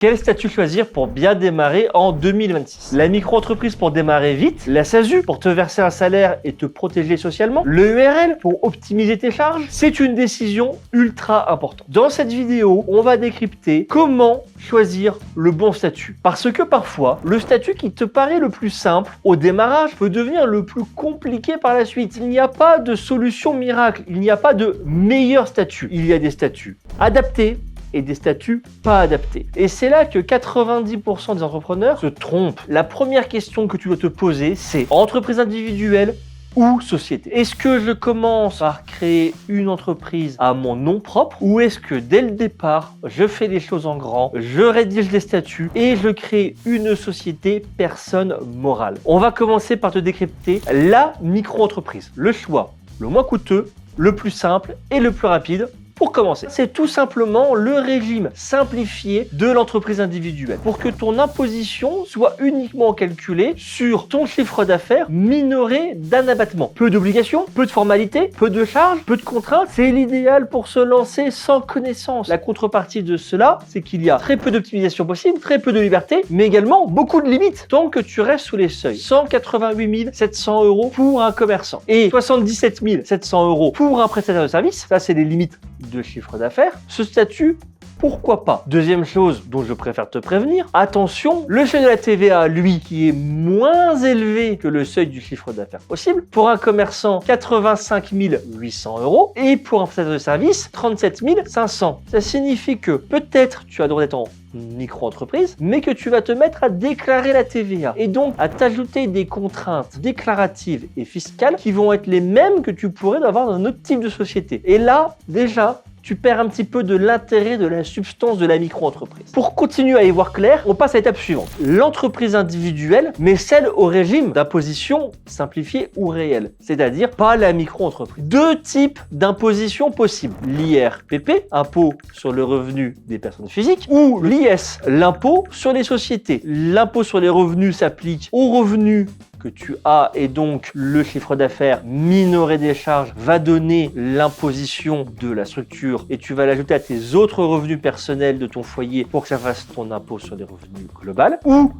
Quel statut choisir pour bien démarrer en 2026? La micro-entreprise pour démarrer vite, la SASU pour te verser un salaire et te protéger socialement, le URL pour optimiser tes charges. C'est une décision ultra importante. Dans cette vidéo, on va décrypter comment choisir le bon statut. Parce que parfois, le statut qui te paraît le plus simple au démarrage peut devenir le plus compliqué par la suite. Il n'y a pas de solution miracle, il n'y a pas de meilleur statut. Il y a des statuts adaptés et des statuts pas adaptés. Et c'est là que 90% des entrepreneurs se trompent. La première question que tu dois te poser, c'est entreprise individuelle ou société? Est-ce que je commence par créer une entreprise à mon nom propre ou est-ce que dès le départ, je fais les choses en grand, je rédige des statuts et je crée une société personne morale? On va commencer par te décrypter la micro-entreprise. Le choix le moins coûteux, le plus simple et le plus rapide. Pour commencer, c'est tout simplement le régime simplifié de l'entreprise individuelle pour que ton imposition soit uniquement calculée sur ton chiffre d'affaires minoré d'un abattement. Peu d'obligations, peu de formalités, peu de charges, peu de contraintes. C'est l'idéal pour se lancer sans connaissance. La contrepartie de cela, c'est qu'il y a très peu d'optimisation possible, très peu de liberté, mais également beaucoup de limites tant que tu restes sous les seuils. 188 700 € pour un commerçant et 77 700 € pour un prestataire de service. Ça, c'est les limites de chiffre d'affaires. Ce statut, pourquoi pas? Deuxième chose dont je préfère te prévenir, attention, le seuil de la TVA, lui, qui est moins élevé que le seuil du chiffre d'affaires possible. Pour un commerçant, 85 800 € et pour un prestataire de service, 37 500. Ça signifie que peut-être tu as le droit d'être en micro-entreprise, mais que tu vas te mettre à déclarer la TVA et donc à t'ajouter des contraintes déclaratives et fiscales qui vont être les mêmes que tu pourrais avoir dans un autre type de société. Et là, déjà, tu perds un petit peu de l'intérêt de la substance de la micro-entreprise. Pour continuer à y voir clair, on passe à l'étape suivante. L'entreprise individuelle, mais celle au régime d'imposition simplifié ou réel, c'est-à-dire pas la micro-entreprise. Deux types d'imposition possibles. L'IRPP, impôt sur le revenu des personnes physiques, ou l'IS, l'impôt sur les sociétés. L'impôt sur les revenus s'applique aux revenus que tu as et donc le chiffre d'affaires minoré des charges va donner l'imposition de la structure et tu vas l'ajouter à tes autres revenus personnels de ton foyer pour que ça fasse ton impôt sur les revenus global, ou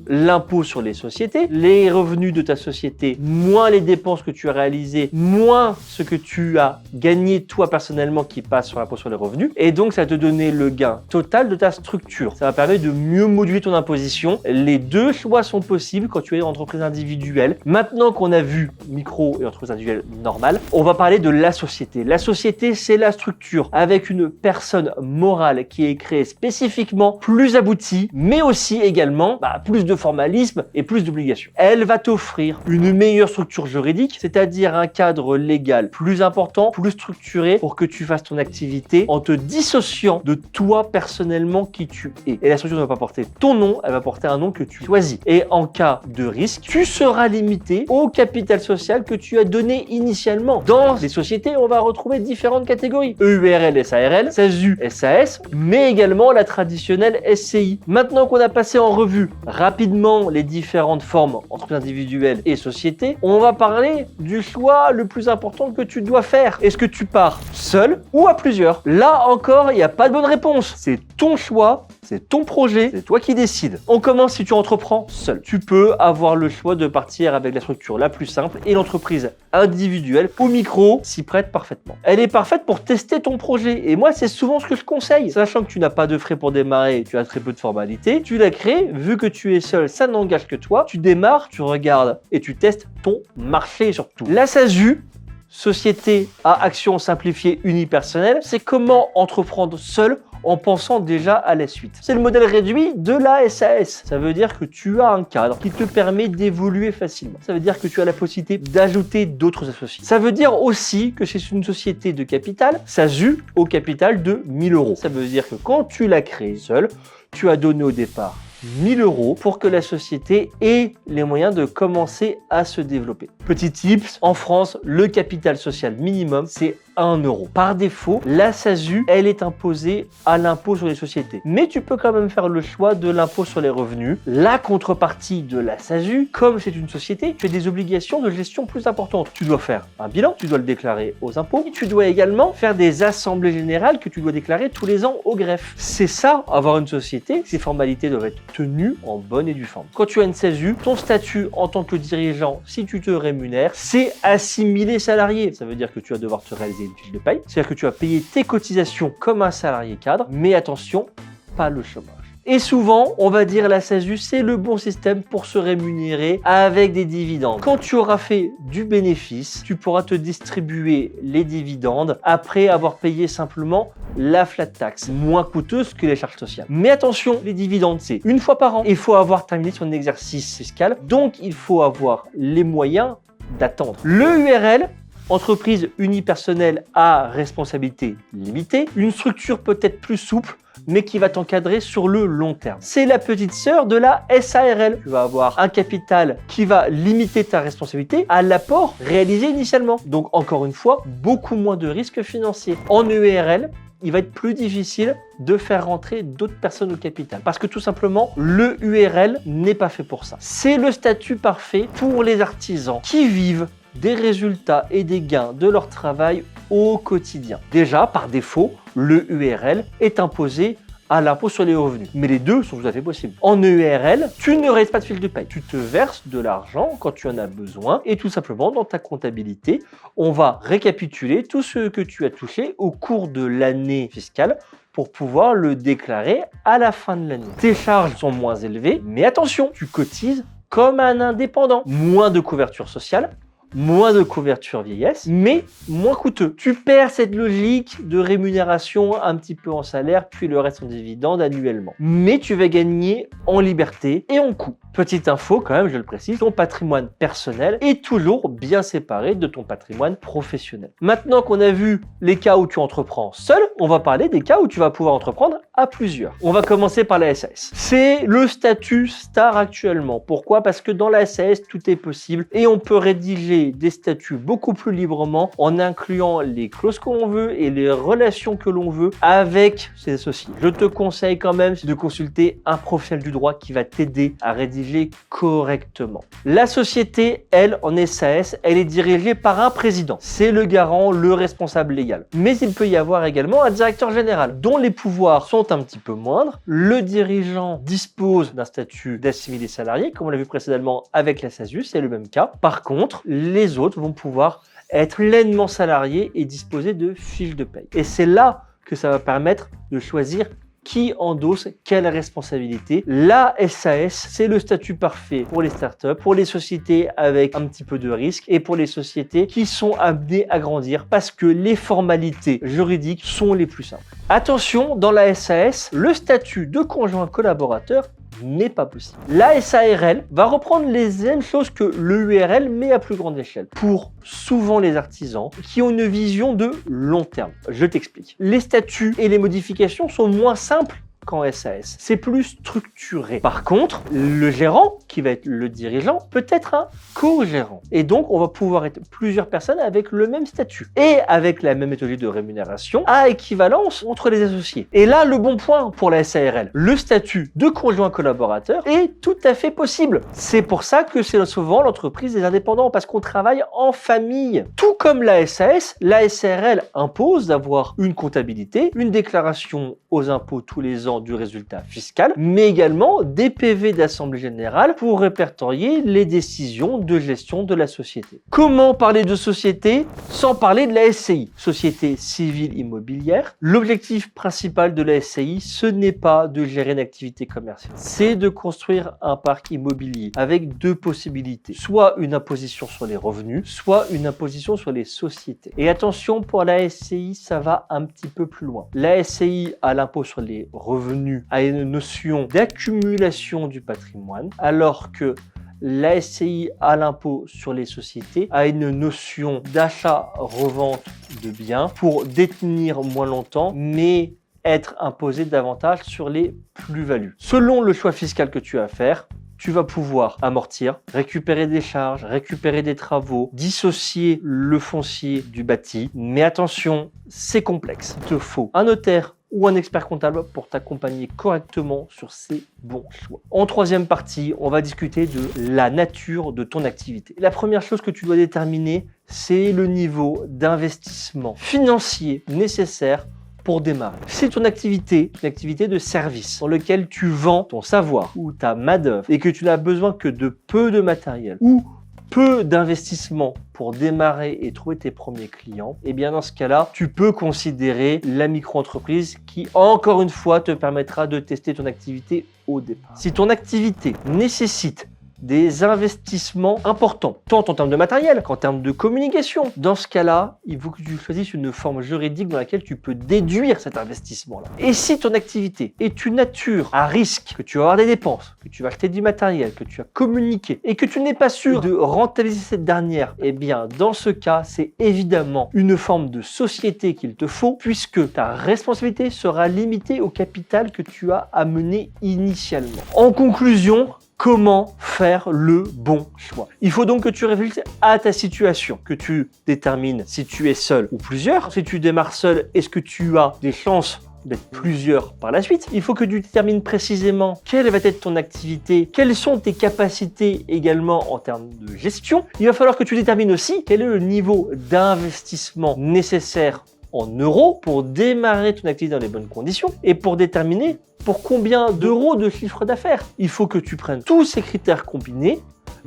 l'impôt sur les sociétés, les revenus de ta société, moins les dépenses que tu as réalisées, moins ce que tu as gagné toi personnellement qui passe sur l'impôt sur les revenus, et donc ça va te donner le gain total de ta structure. Ça va permettre de mieux moduler ton imposition. Les deux choix sont possibles quand tu es en entreprise individuelle. Maintenant qu'on a vu micro et entreprise individuelle normale, on va parler de la société. La société, c'est la structure avec une personne morale qui est créée spécifiquement, plus aboutie, mais aussi également plus de formalisme et plus d'obligations. Elle va t'offrir une meilleure structure juridique, c'est-à-dire un cadre légal plus important, plus structuré pour que tu fasses ton activité en te dissociant de toi personnellement qui tu es. Et la structure ne va pas porter ton nom, elle va porter un nom que tu choisis. Et en cas de risque, tu seras limité au capital social que tu as donné initialement. Dans les sociétés, on va retrouver différentes catégories. EURL, SARL, SASU, SAS, mais également la traditionnelle SCI. Maintenant qu'on a passé en revue rapidement les différentes formes entreprises individuelles et sociétés, on va parler du choix le plus important que tu dois faire. Est-ce que tu pars seul ou à plusieurs? Là encore, il n'y a pas de bonne réponse. C'est ton choix, c'est ton projet, c'est toi qui décides. On commence si tu entreprends seul. Tu peux avoir le choix de partir avec la structure la plus simple et l'entreprise individuelle ou micro s'y prête parfaitement. Elle est parfaite pour tester ton projet et moi c'est souvent ce que je conseille. Sachant que tu n'as pas de frais pour démarrer, tu as très peu de formalités, tu la crées, vu que tu es seul, ça n'engage que toi, tu démarres, tu regardes et tu testes ton marché surtout. La SASU, Société à action simplifiée unipersonnelle, c'est comment entreprendre seul en pensant déjà à la suite. C'est le modèle réduit de la SAS. Ça veut dire que tu as un cadre qui te permet d'évoluer facilement. Ça veut dire que tu as la possibilité d'ajouter d'autres associés. Ça veut dire aussi que c'est une société de capital, SASU, au capital de 1 000 €. Ça veut dire que quand tu l'as créée seule, tu as donné au départ 1 000 € pour que la société ait les moyens de commencer à se développer. Petit tips, en France, le capital social minimum, c'est 1 euro. Par défaut, la SASU, elle est imposée à l'impôt sur les sociétés. Mais tu peux quand même faire le choix de l'impôt sur les revenus. La contrepartie de la SASU, comme c'est une société, tu as des obligations de gestion plus importantes. Tu dois faire un bilan, tu dois le déclarer aux impôts. Et tu dois également faire des assemblées générales que tu dois déclarer tous les ans au greffe. C'est ça, avoir une société. Ces formalités doivent être tenues en bonne et due forme. Quand tu as une SASU, ton statut en tant que dirigeant, si tu te rémunères, c'est assimiler salarié. Ça veut dire que tu vas devoir te réaliser une fiche de paye. C'est-à-dire que tu vas payer tes cotisations comme un salarié cadre. Mais attention, pas le chômage. Et souvent, on va dire la SASU, c'est le bon système pour se rémunérer avec des dividendes. Quand tu auras fait du bénéfice, tu pourras te distribuer les dividendes après avoir payé simplement la flat tax, moins coûteuse que les charges sociales. Mais attention, les dividendes, c'est une fois par an. Il faut avoir terminé son exercice fiscal, donc il faut avoir les moyens d'attendre. Le URL, entreprise unipersonnelle à responsabilité limitée, une structure peut-être plus souple, mais qui va t'encadrer sur le long terme. C'est la petite sœur de la SARL. Tu vas avoir un capital qui va limiter ta responsabilité à l'apport réalisé initialement. Donc encore une fois, beaucoup moins de risques financiers. En URL, il va être plus difficile de faire rentrer d'autres personnes au capital. Parce que tout simplement, le URL n'est pas fait pour ça. C'est le statut parfait pour les artisans qui vivent des résultats et des gains de leur travail au quotidien. Déjà, par défaut, le URL est imposé à l'impôt sur les revenus. Mais les deux sont tout à fait possibles. En URL, tu ne réalises pas de fiche de paye. Tu te verses de l'argent quand tu en as besoin et tout simplement dans ta comptabilité, on va récapituler tout ce que tu as touché au cours de l'année fiscale pour pouvoir le déclarer à la fin de l'année. Tes charges sont moins élevées, mais attention, tu cotises comme un indépendant. Moins de couverture sociale, moins de couverture vieillesse, mais moins coûteux. Tu perds cette logique de rémunération un petit peu en salaire, puis le reste en dividende annuellement. Mais tu vas gagner en liberté et en coût. Petite info quand même, je le précise, ton patrimoine personnel est toujours bien séparé de ton patrimoine professionnel. Maintenant qu'on a vu les cas où tu entreprends seul, on va parler des cas où tu vas pouvoir entreprendre à plusieurs. On va commencer par la SAS. C'est le statut star actuellement. Pourquoi? Parce que dans la SAS, tout est possible et on peut rédiger des statuts beaucoup plus librement en incluant les clauses que l'on veut et les relations que l'on veut avec ses associés. Je te conseille quand même de consulter un professionnel du droit qui va t'aider à rédiger correctement. La société, elle, en SAS, elle est dirigée par un président. C'est le garant, le responsable légal. Mais il peut y avoir également un directeur général dont les pouvoirs sont un petit peu moindres. Le dirigeant dispose d'un statut d'assimilé salarié, comme on l'a vu précédemment avec la SASU, c'est le même cas. Par contre, les autres vont pouvoir être pleinement salariés et disposer de fiches de paye. Et c'est là que ça va permettre de choisir qui endosse quelle responsabilité. La SAS, c'est le statut parfait pour les startups, pour les sociétés avec un petit peu de risque et pour les sociétés qui sont amenées à grandir parce que les formalités juridiques sont les plus simples. Attention, dans la SAS, le statut de conjoint collaborateur n'est pas possible. La SARL va reprendre les mêmes choses que le URL, mais à plus grande échelle, pour souvent les artisans qui ont une vision de long terme. Je t'explique. Les statuts et les modifications sont moins simples qu'en SAS. C'est plus structuré. Par contre, le gérant, qui va être le dirigeant, peut être un co-gérant. Et donc, on va pouvoir être plusieurs personnes avec le même statut et avec la même méthodologie de rémunération à équivalence entre les associés. Et là, le bon point pour la SARL, le statut de conjoint collaborateur est tout à fait possible. C'est pour ça que c'est souvent l'entreprise des indépendants, parce qu'on travaille en famille. Tout comme la SAS, la SARL impose d'avoir une comptabilité, une déclaration aux impôts tous les ans du résultat fiscal, mais également des PV d'assemblée générale pour répertorier les décisions de gestion de la société. Comment parler de société sans parler de la SCI, Société Civile Immobilière? L'objectif principal de la SCI, ce n'est pas de gérer une activité commerciale, c'est de construire un parc immobilier avec deux possibilités, soit une imposition sur les revenus, soit une imposition sur les sociétés. Et attention, pour la SCI, ça va un petit peu plus loin. La SCI a l'impôt sur les revenus à une notion d'accumulation du patrimoine, alors que la SCI a l'impôt sur les sociétés a une notion d'achat-revente de biens pour détenir moins longtemps, mais être imposé davantage sur les plus-values. Selon le choix fiscal que tu as à faire, tu vas pouvoir amortir, récupérer des charges, récupérer des travaux, dissocier le foncier du bâti. Mais attention, c'est complexe. Il te faut un notaire ou un expert comptable pour t'accompagner correctement sur ces bons choix. En troisième partie, on va discuter de la nature de ton activité. La première chose que tu dois déterminer, c'est le niveau d'investissement financier nécessaire pour démarrer. Si ton activité est une activité de service dans laquelle tu vends ton savoir ou ta main-d'œuvre et que tu n'as besoin que de peu de matériel ou peu d'investissement pour démarrer et trouver tes premiers clients, et bien dans ce cas-là, tu peux considérer la micro-entreprise qui, encore une fois, te permettra de tester ton activité au départ. Si ton activité nécessite des investissements importants, tant en termes de matériel qu'en termes de communication. Dans ce cas-là, il faut que tu choisisses une forme juridique dans laquelle tu peux déduire cet investissement-là. Et si ton activité est une nature à risque, que tu vas avoir des dépenses, que tu vas acheter du matériel, que tu vas communiquer et que tu n'es pas sûr de rentabiliser cette dernière, eh bien, dans ce cas, c'est évidemment une forme de société qu'il te faut puisque ta responsabilité sera limitée au capital que tu as amené initialement. En conclusion, comment faire le bon choix? Il faut donc que tu réfléchisses à ta situation, que tu détermines si tu es seul ou plusieurs. Si tu démarres seul, est-ce que tu as des chances d'être plusieurs par la suite? Il faut que tu détermines précisément quelle va être ton activité, quelles sont tes capacités également en termes de gestion. Il va falloir que tu détermines aussi quel est le niveau d'investissement nécessaire en euros pour démarrer ton activité dans les bonnes conditions et pour déterminer pour combien d'euros de chiffre d'affaires. Il faut que tu prennes tous ces critères combinés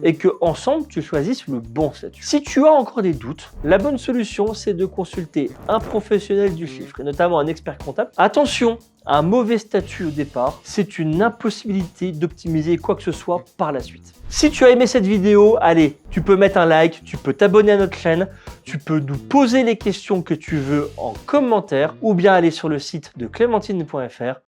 et que ensemble tu choisisses le bon statut. Si tu as encore des doutes, la bonne solution c'est de consulter un professionnel du chiffre et notamment un expert comptable. Attention, un mauvais statut au départ, c'est une impossibilité d'optimiser quoi que ce soit par la suite. Si tu as aimé cette vidéo, allez, tu peux mettre un like, tu peux t'abonner à notre chaîne, tu peux nous poser les questions que tu veux en commentaire ou bien aller sur le site de clémentine.fr.